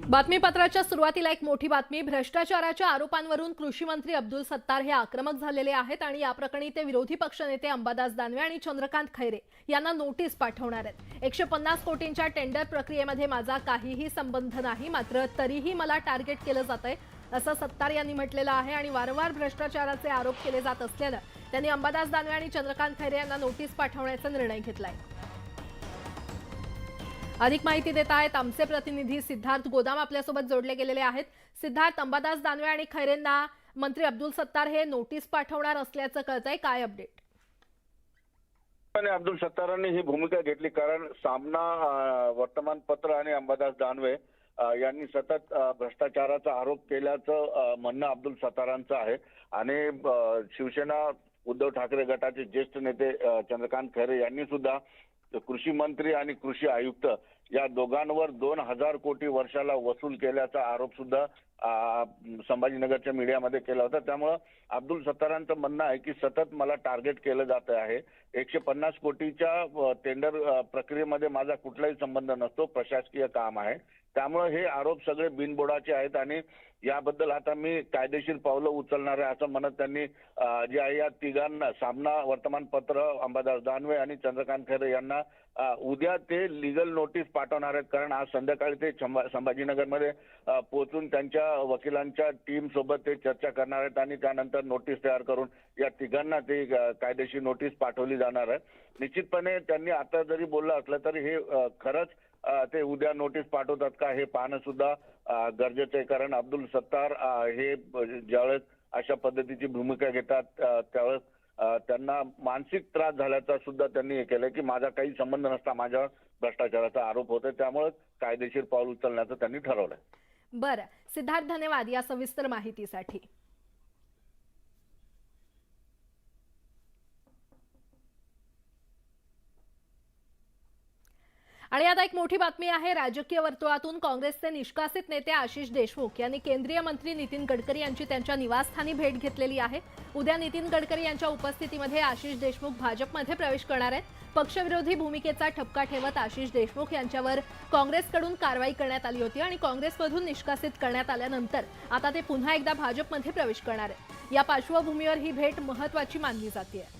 बातमीपत्राच्या सुरुवातीला एक मोठी बातमी। भ्रष्टाचाराच्या आरोपांवरून कृषी मंत्री अब्दुल सत्तार हे आक्रमक झालेले आहेत आणि या प्रकरणी ते विरोधी पक्षनेते अंबादास दानवे आणि चंद्रकांत खैरे यांना नोटीस पाठवणार आहेत। 150 कोटींच्या टेंडर प्रक्रियेमध्ये माझा काहीही संबंध नाही, मात्र तरीही मला टार्गेट केलं जातंय असं सत्तार यांनी म्हटलेलं आहे आणि वारंवार भ्रष्टाचाराचे आरोप केले जात असल्यानं त्यांनी अंबादास दानवे आणि चंद्रकांत खैरे यांना नोटीस पाठवण्याचा निर्णय घेतलाय। अधिक माहिती देत आहेत आमचे प्रतिनिधी सिद्धार्थ गोदाम आपल्यासोबत जोडले गेलेले आहेत। सिद्धार्थ, अंबादास दानवे आणि खैरेंना मंत्री अब्दुल सत्तार हे नोटीस पाठवणार असल्याचं कळतंय, काय अपडेट? अब्दुल सत्तारांनी ही भूमिका घेतली कारण सामना वर्तमानपत्र आणि अंबादास दानवे यांनी सतत भ्रष्टाचाराचा आरोप केल्याचं म्हणणं अब्दुल सत्तारांचं आहे आणि शिवसेना उद्धव ठाकरे गटाचे ज्येष्ठ नेते चंद्रकांत खैरे यांनी सुद्धा कृषी मंत्री आणि कृषी आयुक्त या दोघांवर 2000 कोटी वर्षाला वसूल केल्याचा आरोप सुद्धा संभाजीनगरच्या मीडियामध्ये केला होता। त्यामुळे अब्दुल सत्तारांचं म्हणणं आहे की सतत मला टार्गेट केलं जात आहे। 150 कोटीच्या टेंडर प्रक्रियेमध्ये माझा कुठलाही संबंध नसतो, प्रशासकीय काम आहे। त्यामुळे हे आरोप सगळे बिनबुडाचे आहेत आणि याबद्दल आता मी कायदेशीर पावलं उचलणार आहे असं म्हणत त्यांनी जे आहे या तिघांना सामना वर्तमानपत्र, अंबादास दानवे आणि चंद्रकांत खैरे यांना उद्या ते लीगल नोटीस पाठवणार आहेत। कारण आज संध्याकाळी ते संभाजीनगरमध्ये पोहोचून त्यांच्या वकिलांच्या टीम सोबत ते चर्चा करणार आहेत आणि त्यानंतर नोटीस तयार करून या तिघांना ते कायदेशीर नोटीस पाठवली जाणार आहे। निश्चितपणे त्यांनी आता जरी बोललं असलं तरी हे खरंच ते उद्या नोटीस पाठवतात का हे पाहणं सुद्धा गरजेचं आहे। कारण अब्दुल सत्तार हे ज्यावेळेस अशा पद्धतीची भूमिका घेतात त्यावेळेस त्यांना मानसिक त्रास झाल्याचा सुद्धा त्यांनी हे केलं की माझा काही संबंध नसता माझ्यावर भ्रष्टाचाराचा आरोप होतोय, त्यामुळे कायदेशीर पाऊल उचलण्याचं त्यांनी ठरवलंय। बरं सिद्धार्थ, धन्यवाद या सविस्तर माहितीसाठी। आणि आता एक मोठी बातमी आहे। राजकीय वर्तुळातून काँग्रेसचे निष्कासित नेते आशिष देशमुख यांनी केंद्रीय मंत्री नितीन गडकरी यांची त्यांच्या निवासस्थानी भेट घेतलेली आहे। उद्या नितीन गडकरी यांच्या उपस्थितीमध्ये आशिष देशमुख भाजपमध्ये प्रवेश करणार आहेत। पक्षविरोधी भूमिकेचा ठपका ठेवत आशिष देशमुख यांच्यावर काँग्रेसकडून कारवाई करण्यात आली होती आणि काँग्रेसमधून निष्कासित करण्यात आल्यानंतर आता ते पुन्हा एकदा भाजपमध्ये प्रवेश करणार आहेत। या पार्श्वभूमीवर ही भेट महत्त्वाची मानली जाते।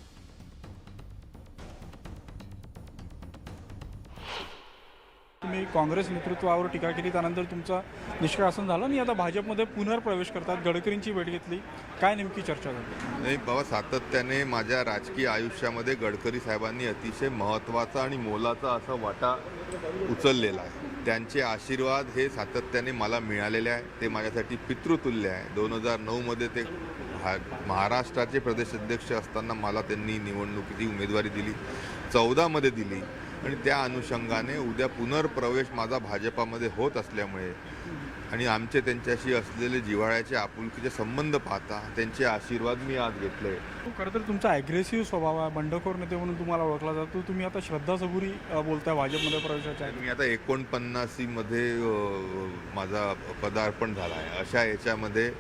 तुम्ही काँग्रेस नेतृत्वावर टीका केली, त्यानंतर तुमचा निष्कासन झालं आणि आता भाजपमध्ये पुनर्प्रवेश करतात, गडकरींची भेट घेतली, काय नेमकी चर्चा झाली? नाही बाबा, सातत्याने माझ्या राजकीय आयुष्यामध्ये गडकरी साहेबांनी अतिशय महत्त्वाचा आणि मोलाचा असा वाटा उचललेला आहे। त्यांचे आशीर्वाद हे सातत्याने मला मिळालेले आहे, ते माझ्यासाठी पितृतुल्य आहे। 2009मध्ये ते महाराष्ट्राचे प्रदेशाध्यक्ष असताना मला त्यांनी निवडणुकीची उमेदवारी दिली, 14मध्ये दिली आणि त्या अनुषंगाने उद्या पुनर्प्रवेश माझा भाजपामध्ये होत असल्यामुळे आणि आमचे त्यांच्याशी असलेले जिव्हाळ्याचे आपुलकीचे संबंध पाहता त्यांचे आशीर्वाद मी आज घेतले। खरं तर तुमचा ॲग्रेसिव्ह स्वभाव आहे, बंडखोर नेते म्हणून तुम्हाला ओळखला जातो। तुम्ही आता श्रद्धासबुरी बोलताय भाजपमध्ये प्रवेशाच्या। मी आता 49मध्ये माझा पदार्पण झाला आहे। अशा याच्यामध्ये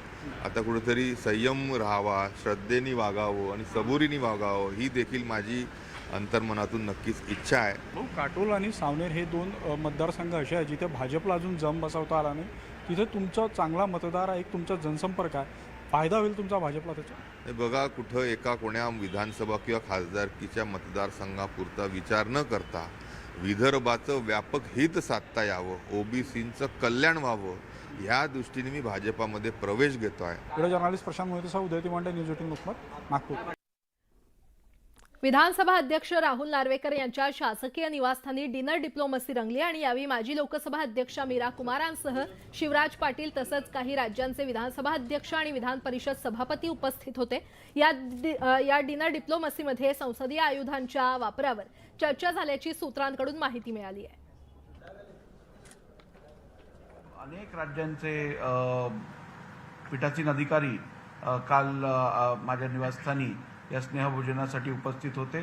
आता कुठेतरी संयम राहावा, श्रद्धेने वागावं आणि सबुरीने वागावं ही देखील माझी अंतर्मनातून नक्कीच इच्छा आहे। काटोल आणि सावनेर हे दोन मतदारसंघ असे आहेत जिथे भाजपला अजून जम बसवता आला नाही, तिथे तुमचा चांगला मतदार आहे, एक तुमचा जनसंपर्क आहे, फायदा होईल तुमचा भाजपला त्याचा? बघा, कुठं एका कोण्या विधानसभा किंवा खासदारकीच्या मतदारसंघापुरता विचार न करता विदर्भाचं व्यापक हित साधता यावं, ओबीसींचं कल्याण व्हावं या दृष्टीने मी भाजपामध्ये प्रवेश घेतो आहे। व्हिडिओ जर्नलिस्ट प्रशांत मोहितेसह उदय तिवांडे, न्यूज 18 लोकमत, नागपूर। विधानसभा अध्यक्ष राहुल नार्वेकर यांच्या शासकीय निवासस्थानी डिनर डिप्लोमसी रंगली आणि यावेळी माजी लोकसभा अध्यक्षा मीरा कुमारांसह शिवराज पाटील तसंच काही राज्यांचे विधानसभा अध्यक्ष आणि विधान परिषद सभापती उपस्थित होते। या डिनर डिप्लोमसीमध्ये संसदीय आयुधांच्या वापरावर चर्चा झाल्याची सूत्रांकडून माहिती मिळाली आहे। अनेक राज्यांचे पीठासीन अधिकारी काल माझ्या निवासस्थानी या स्नेहभोजनासाठी उपस्थित होते।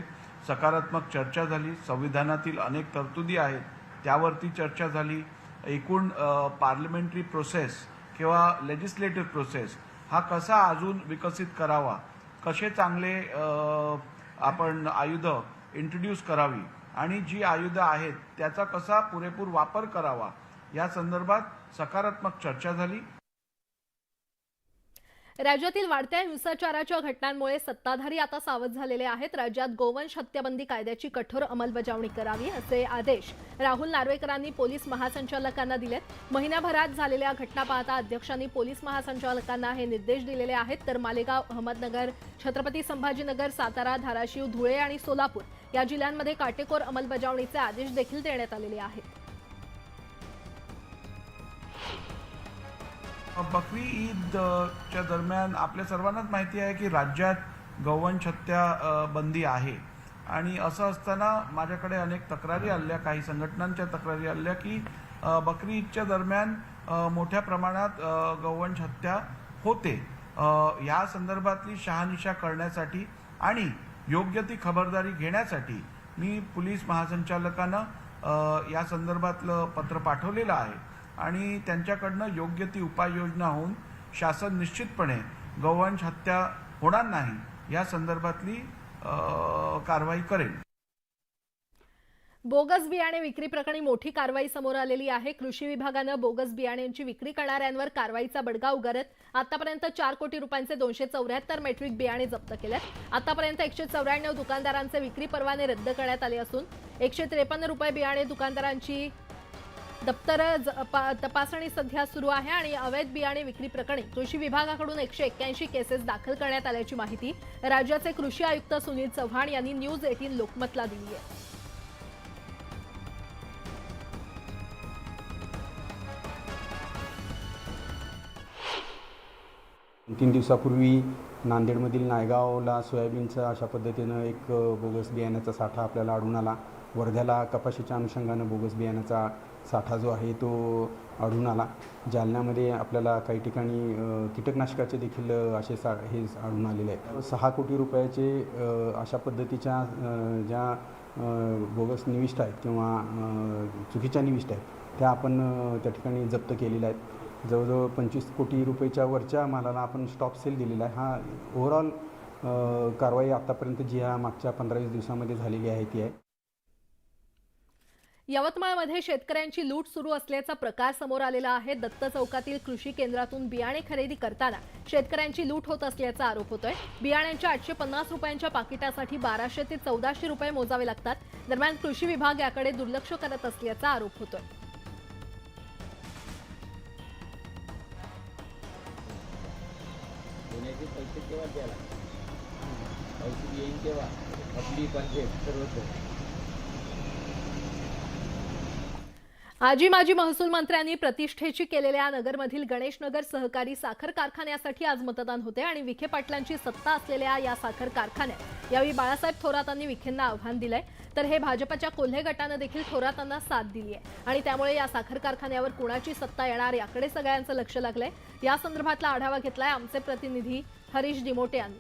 सकारात्मक चर्चा झाली, संविधानातील अनेक तरतुदी आहेत त्यावरती चर्चा झाली। एकूण पार्लमेंटरी प्रोसेस किंवा लेजिस्लेटिव्ह प्रोसेस हा कसा अजून विकसित करावा, कसे चांगले आपण आयुध इंट्रोड्यूस करावी आणि जी आयुध आहेत त्याचा कसा पुरेपूर वापर करावा या संदर्भात सकारात्मक चर्चा झाली. राज्यातील वाढत्या हिंसाचाराच्या घटनांमुळे सत्ताधारी आता सावध झालेले आहेत. राज्यात गोवंश हत्याबंदी कायद्याची कठोर अंमलबजावणी करावी असे आदेश राहुल नार्वेकरांनी पोलीस महासंचालकांना दिलेत. महिन्याभरात झालेल्या घटना पाहता अध्यक्षांनी पोलीस महासंचालकांना हे निर्देश दिलेले आहेत. तर मालेगाव, अहमदनगर, छत्रपती संभाजीनगर, सातारा, धाराशिव, धुळे आणि सोलापूर या जिल्ह्यांमध्ये काटेकोर अंमलबजावणीचे आदेश देखील देण्यात आलेले आहेत. बकरी ईदच्या दरम्यान आपल्या सर्वांनाच माहिती आहे की राज्यात गौवंश हत्या बंदी आहे आणि असं असताना माझ्याकडे अनेक तक्रारी आल्या, काही संघटनांच्या तक्रारी आल्या की बकरी ईदच्या दरम्यान मोठ्या प्रमाणात गौवंश हत्या होते. या संदर्भातली शहानिशा करण्यासाठी आणि योग्य ती खबरदारी घेण्यासाठी मी पोलीस महासंचालकांना या संदर्भातलं पत्र पाठवलेलं आहे आणि त्यांच्याकडनं योग्य ती उपाययोजना होऊन शासन निश्चितपणे गौवंश हत्या होणार नाही या संदर्भातली कारवाई करेल. बोगस बियाणे विक्री प्रकरणी मोठी कारवाई समोर आलेली आहे. कृषी विभागानं बोगस बियाण्यांची विक्री करणाऱ्यांवर कारवाईचा बडगा उगारत आतापर्यंत 4 कोटी रुपयांचे 274 मेट्रिक बियाणे जप्त केलेत. आतापर्यंत 194 दुकानदारांचे विक्री परवाने रद्द करण्यात आले असून 153 रुपये बियाणे दुकानदारांची दप्तर तपासणी सध्या सुरू आहे आणि अवैध बियाणे विक्री प्रकरणी कृषी विभागाकडून 181 केसेस दाखल करण्यात आल्याची माहिती राज्याचे कृषी आयुक्त सुनील चव्हाण यांनी न्यूज 18 लोकमतला दिली आहे. 3 दिवसापूर्वी नांदेडमधील नायगावला सोयाबीनचा अशा पद्धतीनं एक बोगस बियाण्याचा साठा आपल्याला आढळून आला. वर्ध्याला कपाशीच्या अनुषंगानं बोगस बियाण्याचा साठा जो आहे तो आढळून आला. जालन्यामध्ये आपल्याला काही ठिकाणी कीटकनाशकाचे देखील असे हे आढळून आलेले आहेत. 6 कोटी रुपयाचे अशा पद्धतीच्या ज्या बोगस निविष्ट आहेत किंवा चुकीच्या निविष्ट आहेत त्या आपण त्या ठिकाणी जप्त केलेल्या आहेत. जवळजवळ 25 कोटी रुपयाच्या वरच्या मालाला आपण स्टॉप सेल दिलेला आहे. हा ओव्हरऑल कारवाई आतापर्यंत जी ह्या मागच्या 15-20 दिवसामध्ये झालेली आहे ती आहे. यवतमाळमध्ये शेतकऱ्यांची लूट सुरू असल्याचा प्रकार समोर आलेला आहे. दत्त चौकातील कृषी केंद्रातून बियाणे खरेदी करताना शेतकऱ्यांची लूट होत असल्याचा आरोप होतोय. बियाण्यांच्या 850 रुपयांच्या पाकिटासाठी 1200 ते 1400 रुपये मोजावे लागतात. दरम्यान कृषी विभाग याकडे दुर्लक्ष करत असल्याचा आरोप होतोय. पैसे केव्हा द्यायला औषध येईन तेव्हा आपली पंचायत सर्वच. आजी माजी महसूल मंत्र्यांनी प्रतिष्ठेची केलेल्या नगरमधील गणेशनगर सहकारी साखर कारखान्यासाठी आज मतदान होते आणि विखे पाटलांची सत्ता असलेल्या या साखर कारखान्यात यावेळी बाळासाहेब थोरातांनी विखेंना आव्हान दिलंय. तर हे भाजपच्या कोल्हे गटानं देखील थोरातांना साथ दिली आहे आणि त्यामुळे या साखर कारखान्यावर कुणाची सत्ता येणार याकडे सगळ्यांचं लक्ष लागलंय. या संदर्भातला आढावा घेतलाय आमचे प्रतिनिधी हरीश डिमोटे यांनी.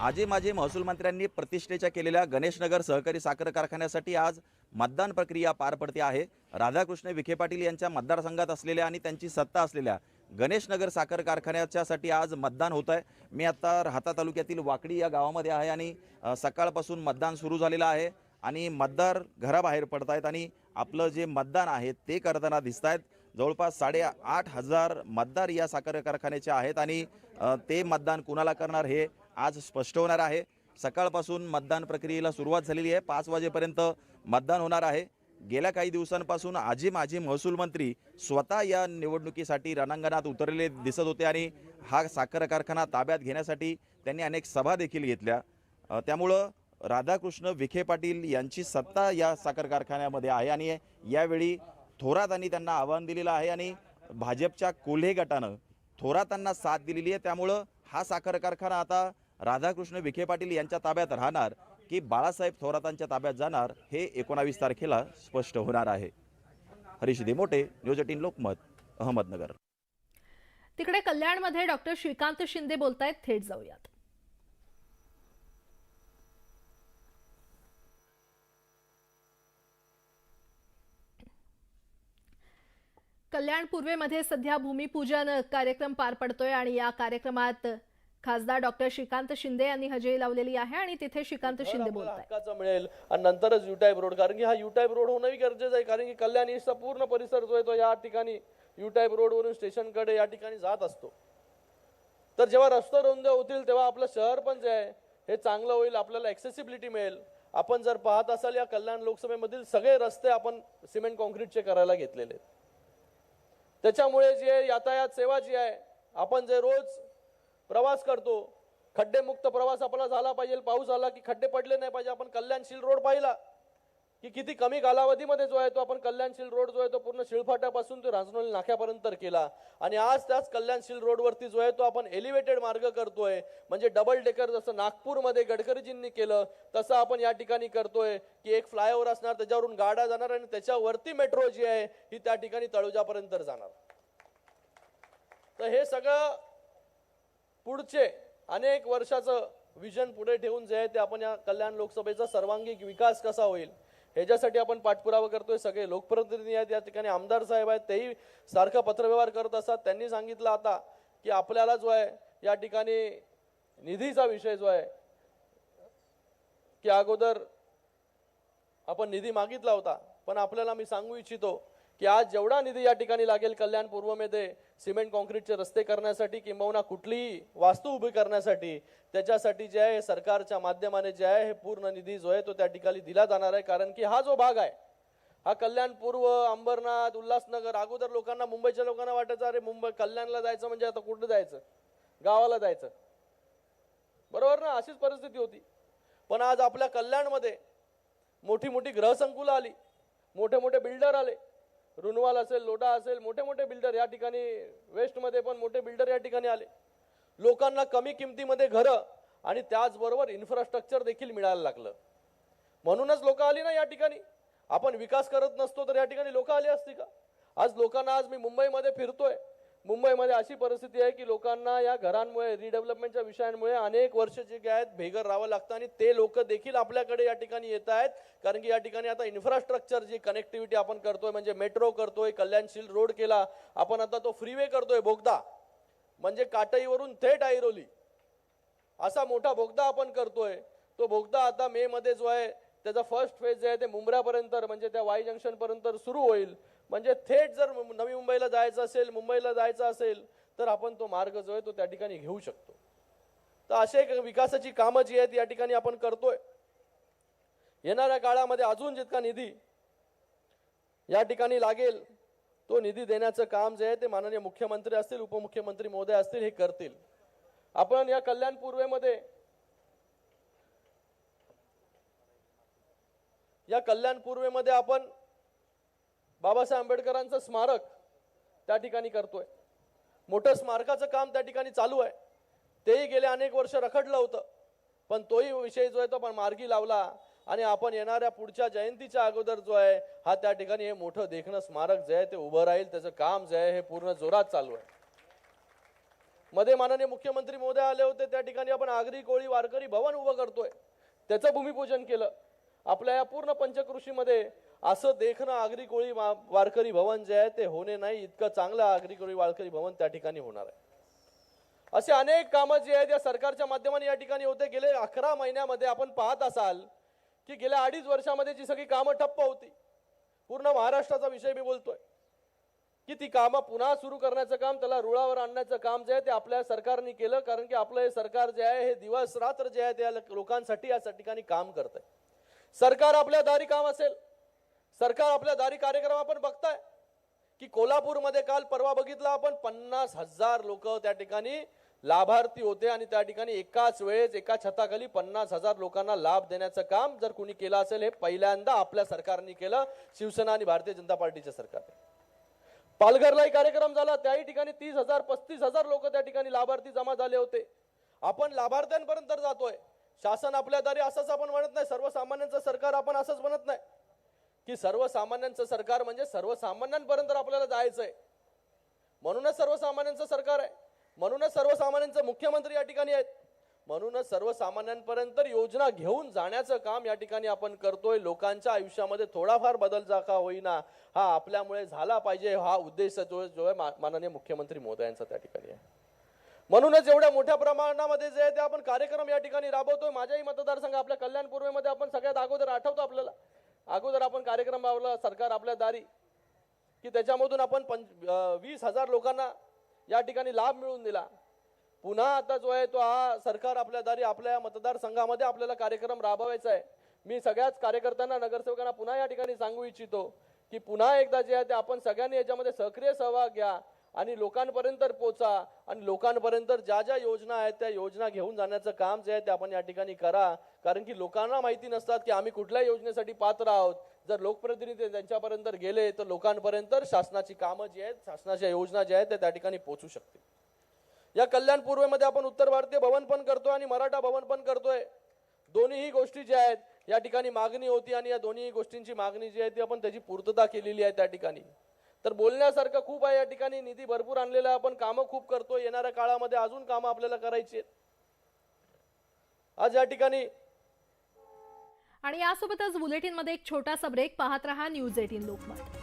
आजी माजी महसूल मंत्र्यांनी प्रतिष्ठेच्या केलेल्या गणेशनगर सहकारी साखर कारखान्यासाठी आज मतदान प्रक्रिया पार पडते आहे. राधाकृष्ण विखे पाटील यांच्या मतदारसंघात असलेल्या आणि त्यांची सत्ता असलेल्या गणेशनगर साखर कारखान्याच्यासाठी आज मतदान होत आहे. मी आता राहाता तालुक्यातील वाकडी या गावामध्ये आहे आणि सकाळपासून मतदान सुरू झालेलं आहे आणि मतदार घराबाहेर पडत आहेत आणि आपलं जे मतदान आहे ते करताना दिसत आहेत. जवळपास 8,500 मतदार या साखर कारखान्याचे आहेत आणि ते मतदान कुणाला करणार हे आज स्पष्ट होणार आहे. सकाळपासून मतदान प्रक्रियेला सुरुवात झालेली आहे. 5 वाजेपर्यंत मतदान होणार आहे. गेल्या काही दिवसांपासून आजी माजी महसूल मंत्री स्वतः या निवडणुकीसाठी रणांगणात उतरलेले दिसत होते आणि हा साखर कारखाना ताब्यात घेण्यासाठी त्यांनी अनेक सभा देखील घेतल्या. त्यामुळं राधाकृष्ण विखे पाटील यांची सत्ता या साखर कारखान्यामध्ये आहे आणि यावेळी थोरातांनी त्यांना आव्हान दिलेलं आहे आणि भाजपच्या कोल्हे गटानं थोरातांना साथ दिलेली आहे. त्यामुळं हा साखर कारखाना आता राधाकृष्ण विखे पाटील यांच्या ताब्यात राहणार की बाळासाहेब थोरातांच्या ताब्यात जाणार हे 19 तारखेला स्पष्ट होणार आहे. हरीश देमोटे, न्यूज 18 लोकमत, अहमदनगर. तिकडे कल्याणमध्ये डॉक्टर श्रीकांत शिंदे बोलतायत. थेट जाऊयात. कल्याण पूर्वेमध्ये सध्या भूमिपूजन कार्यक्रम पार पडतोय आणि या कार्यक्रमात खासदार डॉक्टर श्रीकांत शिंदे यांनी हजेरी लावलेली आहे आणि तिथे श्रीकांत शिंदे बोलत आहेत. हक्काचं मिळेल आणि नंतरच युटाईप रोड, कारण की हा युटाईप रोड होणंही गरजेचं आहे, कारण की कल्याण ईस्टचा पूर्ण परिसर जो आहे तो या ठिकाणी युटाईप रोडवरून स्टेशनकडे या ठिकाणी जात असतो. तर जेव्हा रस्ते रुंद होतील तेव्हा आपलं शहर पण जे आहे हे चांगलं होईल, आपल्याला ॲक्सेसिबिलिटी मिळेल. आपण जर पाहत असाल या कल्याण लोकसभेमधील सगळे रस्ते आपण सिमेंट कॉन्क्रीटचे करायला घेतलेले आहेत. त्याच्यामुळे जे यातायात सेवा जी आहे, आपण जे रोज प्रवास करतो, खड्डेमुक्त प्रवास आपला झाला पाहिजे. पाऊस आला की खड्डे पडले नाही पाहिजे. आपण कल्याणशील रोड पाहिला की किती कमी कालावधीमध्ये जो आहे तो आपण कल्याणशील रोड जो आहे तो पूर्ण शिळफाट्यापासून तो रांजणोली नाक्यापर्यंत केला. आणि आज त्याच कल्याणशील रोडवरती जो आहे तो आपण एलिव्हेटेड मार्ग करतोय, म्हणजे डबल डेकर. जसं नागपूरमध्ये गडकरीजींनी केलं तसं आपण या ठिकाणी करतोय की एक फ्लायओव्हर असणार, त्याच्यावरून गाड्या जाणार आणि त्याच्यावरती मेट्रो जी आहे ही त्या ठिकाणी तळोजापर्यंत जाणार. तर हे सगळं पुढचे अनेक वर्षाचं विजन पुढे ठेवून जे आहे ते आपण या कल्याण लोकसभेचा सर्वांगीण विकास कसा होईल ह्याच्यासाठी आपण पाठपुरावा करतोय. सगळे लोकप्रतिनिधी आहेत या ठिकाणी, आमदार साहेब आहेत, तेही सारखा पत्रव्यवहार करत असतात. त्यांनी सांगितलं आता की आपल्याला जो आहे या ठिकाणी निधीचा विषय जो आहे की अगोदर आपण निधी मागितला होता, पण आपल्याला मी सांगू इच्छितो की आज जेवढा निधी या ठिकाणी लागेल कल्याण पूर्वमध्ये सिमेंट कॉन्क्रीटचे रस्ते करण्यासाठी किंवा कुठलीही वास्तू उभी करण्यासाठी, त्याच्यासाठी जे आहे सरकारच्या माध्यमाने जे आहे हे पूर्ण निधी जो आहे तो त्या ठिकाणी दिला जाणार आहे. कारण की हा जो भाग आहे हा कल्याण पूर्व, अंबरनाथ, उल्हासनगर, अगोदर लोकांना, मुंबईच्या लोकांना वाटायचं अरे मुंबई कल्याणला जायचं म्हणजे आता कुठं जायचं, गावाला जायचं, बरोबर ना, अशीच परिस्थिती होती. पण आज आपल्या कल्याणमध्ये मोठी मोठी गृहसंकुलं आली, मोठे मोठे बिल्डर आले, रुनवाल असेल, लोढा असेल, मोठे मोठे बिल्डर या ठिकाणी, वेस्टमध्ये पण मोठे बिल्डर या ठिकाणी आले. लोकांना कमी किमतीमध्ये घरं आणि त्याचबरोबर इन्फ्रास्ट्रक्चर देखील मिळायला लागलं. म्हणूनच लोक आली ना या ठिकाणी. आपण विकास करत नसतो तर या ठिकाणी लोक आली असती का? आज लोकांना, आज मी मुंबईमध्ये फिरतोय, मुंबईमध्ये अशी परिस्थिती आहे की लोकांना या घरांमुळे, रिडेव्हलपमेंटच्या विषयांमुळे अनेक वर्ष जे काय आहेत भेगर राहावं लागतं आणि ते लोक देखील आपल्याकडे या ठिकाणी येत आहेत. कारण की या ठिकाणी आता इन्फ्रास्ट्रक्चर, जी कनेक्टिव्हिटी आपण करतोय, म्हणजे मेट्रो करतोय, कल्याणशील रोड केला आपण, आता तो फ्रीवे करतोय, बोगदा म्हणजे काटईवरून थेट ऐरोली असा मोठा बोगदा आपण करतोय. तो बोगदा आता मे मध्ये जो आहे त्याचा फर्स्ट फेज जे आहे ते मुंब्रापर्यंत, म्हणजे त्या वाई जंक्शन पर्यंत सुरू होईल. म्हणजे थेट जर नवी मुंबईला जायचं असेल, मुंबईला जायचं असेल तर आपण तो मार्ग जो आहे तो त्या ठिकाणी घेऊ शकतो. तर असे विकासाची कामं जी आहेत या ठिकाणी आपण करतोय. येणाऱ्या काळामध्ये अजून जितका निधी या ठिकाणी लागेल तो निधी देण्याचं काम जे आहे ते माननीय मुख्यमंत्री असतील, उपमुख्यमंत्री महोदय असतील, हे करतील. आपण या कल्याण पूर्वेमध्ये, या कल्याण पूर्वेमध्ये आपण बाबासाहेब आंबेडकरांचं स्मारक त्या ठिकाणी करतोय. मोठं स्मारकाचं काम त्या ठिकाणी चालू आहे. तेही गेले अनेक वर्ष रखडलं होतं, पण तोही विषय जो आहे तो आपण मार्गी लावला आणि आपण येणाऱ्या पुढच्या जयंतीच्या अगोदर जो आहे हा त्या ठिकाणी हे मोठं देखणं स्मारक जे आहे ते उभं राहील. त्याचं काम जे आहे हे पूर्ण जोरात चालू आहे. मध्ये माननीय मुख्यमंत्री महोदय आले होते, त्या ठिकाणी आपण आगरी कोळी वारकरी भवन उभं करतोय, त्याचं भूमिपूजन केलं. आपल्या या पूर्ण पंचकृषीमध्ये असं देखणं आगरी कोळी वारकरी भवन जे आहे ते होणे नाही, इतकं चांगलं आगरी कोळी वारकरी भवन त्या ठिकाणी होणार आहे. असे अनेक कामं जी आहेत या सरकारच्या माध्यमाने या ठिकाणी होते. गेले 11 महिन्यामध्ये आपण पाहत असाल की गेल्या 2.5 वर्षामध्ये जी सगळी कामं ठप्प होती, पूर्ण महाराष्ट्राचा विषय मी बोलतोय, की ती कामं पुन्हा सुरू करण्याचं काम, त्याला रुळावर आणण्याचं काम जे आहे ते आपल्या सरकारने केलं. कारण की आपलं हे सरकार जे आहे हे दिवस रात्र जे आहे त्या लोकांसाठी या ठिकाणी काम करत आहे. सरकार आपल्या दारी काम असेल, सरकार आपल्या दारी कार्यक्रम आपण बघताय की कोल्हापूरमध्ये काल परवा बघितला आपण, 50,000 लोक त्या ठिकाणी लाभार्थी होते आणि त्या ठिकाणी एकाच वेळेस एका छताखाली 50,000 लोकांना लाभ देण्याचं काम जर कोणी केलं असेल हे पहिल्यांदा आपल्या सरकारने केलं, शिवसेना आणि भारतीय जनता पार्टीच्या सरकारने. पालघरलाही कार्यक्रम झाला, त्याही ठिकाणी 30,000 35,000 लोक त्या ठिकाणी लाभार्थी जमा झाले होते. आपण लाभार्थ्यांपर्यंत जातोय. शासन आपल्या दारी असंच आपण म्हणत नाही, सर्वसामान्यांचं सरकार आपण असंच म्हणत नाही की सर्वसामान्यांचं सरकार म्हणजे सर्वसामान्यांपर्यंत आपल्याला जायचंय. म्हणूनच सर्वसामान्यांचं सरकार आहे, म्हणूनच सर्वसामान्यांचे मुख्यमंत्री या ठिकाणी आहेत, म्हणूनच सर्वसामान्यांपर्यंत योजना घेऊन जाण्याचं काम या ठिकाणी आपण करतोय. लोकांच्या आयुष्यामध्ये थोडाफार बदल जा का होईना हा आपल्यामुळे झाला पाहिजे, हा उद्देश जो आहे माननीय मुख्यमंत्री महोदयांचा त्या ठिकाणी आहे. म्हणूनच एवढ्या मोठ्या प्रमाणामध्ये जे आहे ते आपण कार्यक्रम या ठिकाणी राबवतोय. माझ्याही मतदारसंघ आपल्या कल्याण पूर्वेमध्ये आपण सगळ्यात अगोदर आठवतो आपल्याला, अगोदर आपण कार्यक्रम राबवला सरकार आपल्या दारी, की त्याच्यामधून आपण 20,000 लोकांना या ठिकाणी लाभ मिळवून दिला. पुन्हा आता जो आहे तो हा सरकार आपल्या दारी आपल्या मतदारसंघामध्ये आपल्याला कार्यक्रम राबवायचा आहे. मी सगळ्याच कार्यकर्त्यांना नगरसेवकांना पुन्हा या ठिकाणी सांगू इच्छितो की पुन्हा एकदा जे आहे ते आपण सगळ्यांनी याच्यामध्ये सक्रिय सहभाग घ्या आणि लोकांपर्यंत पोचा आणि लोकांपर्यंत ज्या ज्या योजना आहेत त्या योजना घेऊन जाण्याचं काम जे आहे ते आपण या ठिकाणी करा. कारण की लोकांना माहिती नसतात की आम्ही कुठल्या योजनेसाठी पात्र आहोत. जर लोकप्रतिनिधी त्यांच्यापर्यंत गेले तर लोकांपर्यंत शासनाची कामं जी आहेत, शासनाच्या योजना ज्या आहेत त्या ठिकाणी पोहोचू शकतील. या कल्याण पूर्वेमध्ये आपण उत्तर भारतीय भवन पण करतोय आणि मराठा भवन पण करतोय. दोन्हीही गोष्टी ज्या आहेत या ठिकाणी मागणी होती आणि या दोन्ही गोष्टींची मागणी जी आहे ती आपण त्याची पूर्तता केलेली आहे त्या ठिकाणी. तर बोलण्यासारखं खूप आहे या ठिकाणी, निधी भरपूर आणलेला आहे, आपण कामं खूप करतोय. येणाऱ्या काळामध्ये अजून कामं आपल्याला करायची आहेत. आज या ठिकाणी आणि यासोबतच बुलेटिनमध्ये एक छोटासा ब्रेक. पाहत रहा न्यूज 18 लोकमत.